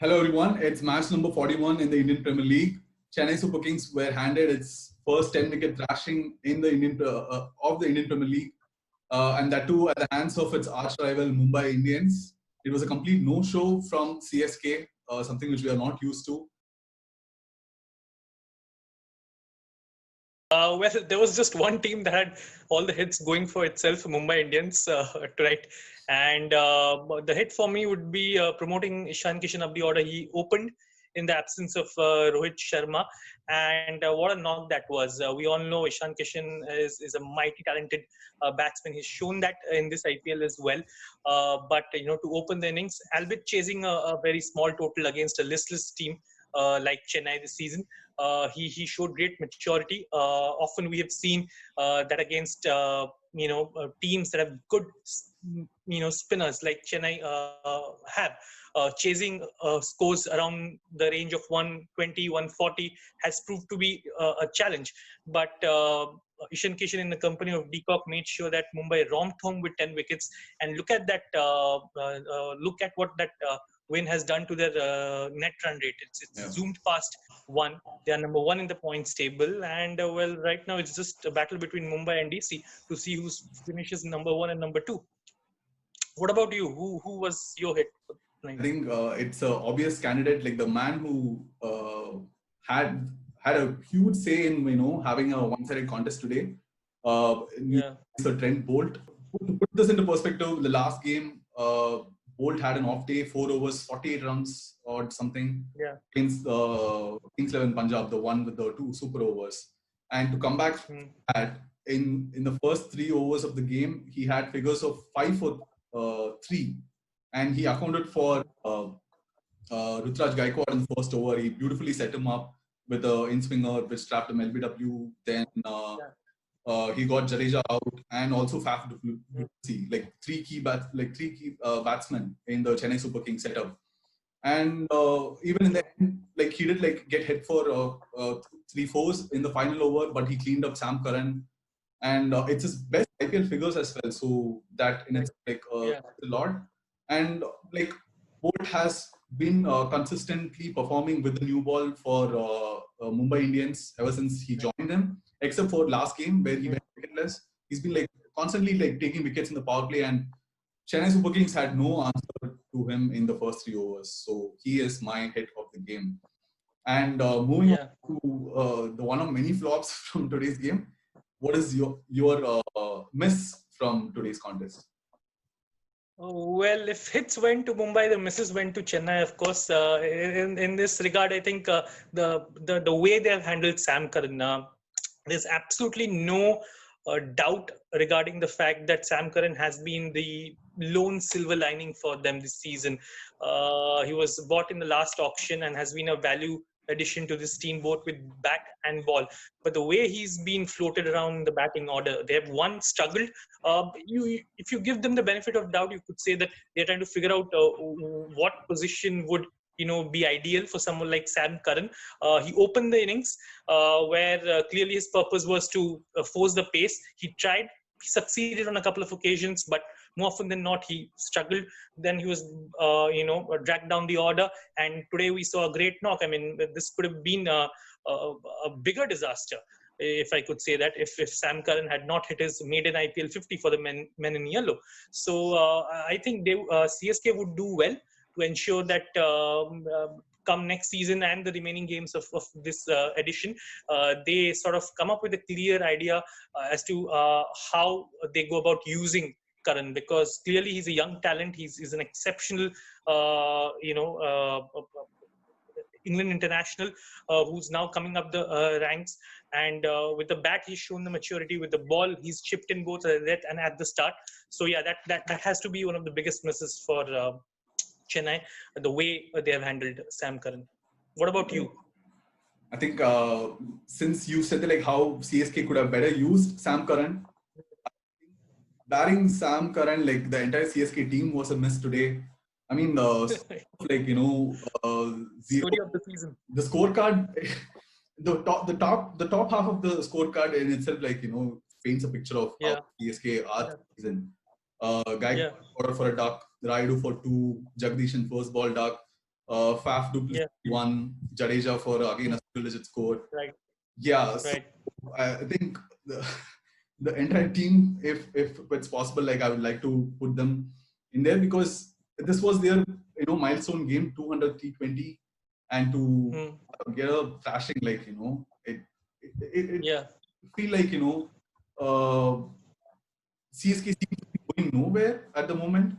Hello everyone, it's match number 41 in the Indian Premier League. Chennai Super Kings were handed its first 10-wicket thrashing in the of the Indian Premier League, and that too at the hands of its arch rival Mumbai Indians. It was a complete no-show from CSK, something which we are not used to. Well, there was just one team that had all the hits going for itself, Mumbai Indians, right? And the hit for me would be promoting Ishan Kishan up the order. He opened in the absence of Rohit Sharma, and what a knock that was. We all know Ishan Kishan is a mighty talented batsman. He's shown that in this IPL as well. But to open the innings, albeit chasing a very small total against a listless team like Chennai this season. He showed great maturity. Often we have seen that against teams that have good spinners like Chennai have. Chasing scores around the range of 120, 140 has proved to be a challenge. But Ishan Kishan in the company of Deacock made sure that Mumbai romped home with 10 wickets. And look at that! Look at what that win has done to their net run rate. It's zoomed past one. They are number one in the points table, and right now it's just a battle between Mumbai and DC to see who finishes number one and number two. What about you? Who was your hit? I think it's an obvious candidate, like the man who had a huge say in having a one-sided contest today. So Trent Bolt. To put this into perspective, the last game, Bolt had an off day, 4 overs, 48 runs or something against Kings 11 Punjab, the one with the 2 super overs. And to come back in the first 3 overs of the game, he had figures of 5 for 3. And he accounted for Rutraj Gaikwad in the first over. He beautifully set him up with an in-swinger which trapped him LBW. Then he got Jadeja out and also Faf du Plessis, like three key batsmen in the Chennai Super Kings setup. And even in the end, like he did get hit for 3-4s in the final over, but he cleaned up Sam Curran, and it's his best IPL figures as well. So that in it's a lot. And Bolt has been consistently performing with the new ball for Mumbai Indians ever since he joined them, except for last game where he went wicketless. He's been constantly taking wickets in the power play, and Chennai Super Kings had no answer to him in the first 3 overs. So he is my hit of the game. And moving on to the one of many flops from today's game, what is your miss from today's contest? Well, if hits went to Mumbai, the misses went to Chennai. Of course, in this regard, I think the way they have handled Sam Curran, there's absolutely no doubt regarding the fact that Sam Curran has been the lone silver lining for them this season. He was bought in the last auction and has been a value addition to this team, both with bat and ball. But the way he's been floated around the batting order, they have struggled. If you give them the benefit of doubt, you could say that they're trying to figure out what position would be ideal for someone like Sam Curran. He opened the innings where clearly his purpose was to force the pace. He succeeded on a couple of occasions, but more often than not, he struggled. Then he was, dragged down the order. And today we saw a great knock. I mean, this could have been a bigger disaster, if I could say that, if Sam Curran had not hit his maiden IPL 50 for the men in yellow. So I think CSK would do well to ensure that come next season and the remaining games of this edition, they sort of come up with a clear idea as to how they go about using Curran, because clearly he's a young talent. He's an exceptional, England international who's now coming up the ranks. And with the bat, he's shown the maturity. With the ball, he's chipped in both at that and at the start. So yeah, that has to be one of the biggest misses for Chennai, the way they have handled Sam Curran. What about you? I think since you said how CSK could have better used Sam Curran, barring Sam Curran, the entire CSK team was a miss today. I mean, Story of the season. The scorecard, the top half of the scorecard in itself, paints a picture of how CSK are season. Guy order for a duck, Raidu for 2, Jagdish in first ball duck, Faf Duplessis won, Jadeja for again a single-digit score. Right. Yeah, so I think the entire team, if it's possible, like I would like to put them in there because this was their milestone game, 200 T20, and to get a thrashing, like it feel like CSK seems to be going nowhere at the moment,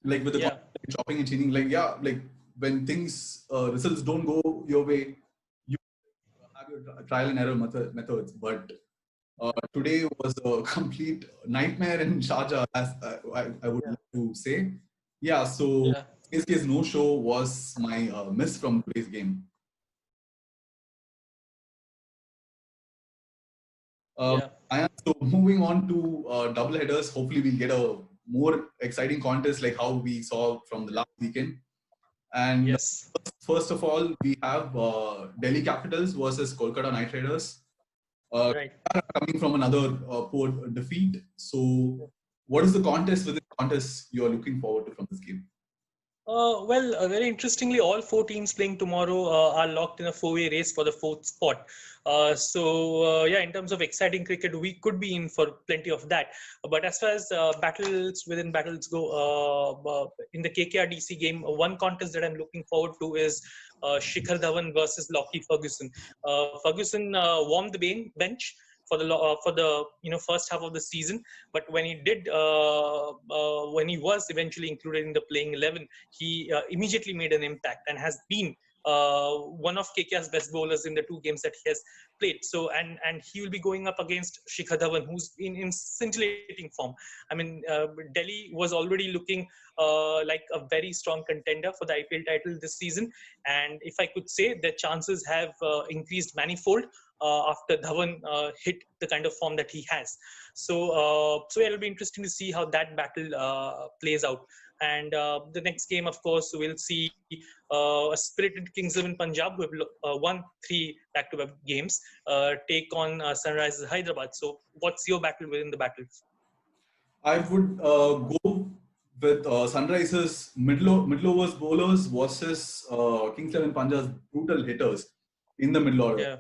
like with the chopping and changing, like when things results don't go your way, you have your trial and error methods, but today was a complete nightmare in Sharjah, as I would like to say. Yeah, so CSK's no-show was my miss from today's game. So moving on to double headers, hopefully we'll get a more exciting contest like how we saw from the last weekend. And first of all, we have Delhi Capitals versus Kolkata Knight Riders. Coming from another poor defeat. So, what is the contest within the contest you are looking forward to from this game? Very interestingly, all 4 teams playing tomorrow are locked in a 4-way race for the 4th spot. In terms of exciting cricket, we could be in for plenty of that. But as far as battles within battles go, in the KKR-DC game, one contest that I'm looking forward to is Shikhar Dhawan versus Lockie Ferguson. Ferguson warmed the bench for the first half of the season, but when he was eventually included in the playing 11, he immediately made an impact and has been one of KKR's best bowlers in the 2 games that he has played. So and he will be going up against Shikhar Dhawan, who's in scintillating form. I mean, Delhi was already looking like a very strong contender for the IPL title this season, and if I could say, their chances have increased manifold after Dhawan hit the kind of form that he has. So it'll be interesting to see how that battle plays out. And the next game, of course, we'll see a spirited Kings XI Punjab, who have won 3 back-to-back games, take on Sunrisers Hyderabad. So what's your battle within the battles? I would go with Sunrisers middle overs bowlers versus Kings XI Punjab's brutal hitters in the middle order.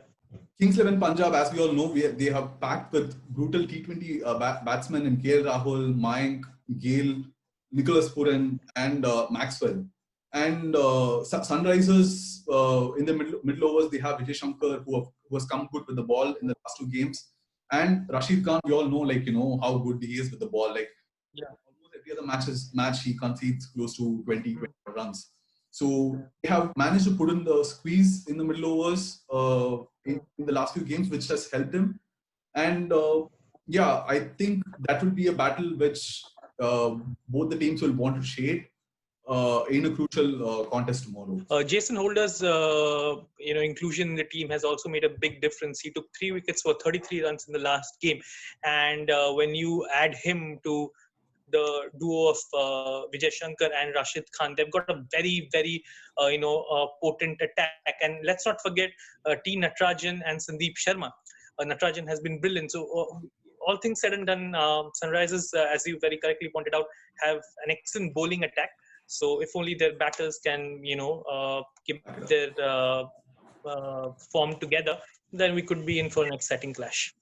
Kings XI Punjab, as we all know, they have packed with brutal T20 batsmen in KL Rahul, Mayank, Gale, Nicholas Puran, and Maxwell. And Sunrisers in the middle overs, they have Vijay Shankar, who has come good with the ball in the last 2 games. And Rashid Khan, we all know, how good he is with the ball. Like almost every other match he concedes close to 20 runs. So they have managed to put in the squeeze in the middle overs in the last few games, which has helped him. And I think that would be a battle which both the teams will want to shade in a crucial contest tomorrow. Jason Holder's inclusion in the team has also made a big difference. He took 3 wickets for 33 runs in the last game, and when you add him to the duo of Vijay Shankar and Rashid Khan, they've got a very, very potent attack. And let's not forget T. Natarajan and Sandeep Sharma. Natarajan has been brilliant. So all things said and done, Sunrisers, as you very correctly pointed out, have an excellent bowling attack. So if only their batters can, keep their form together, then we could be in for an exciting clash.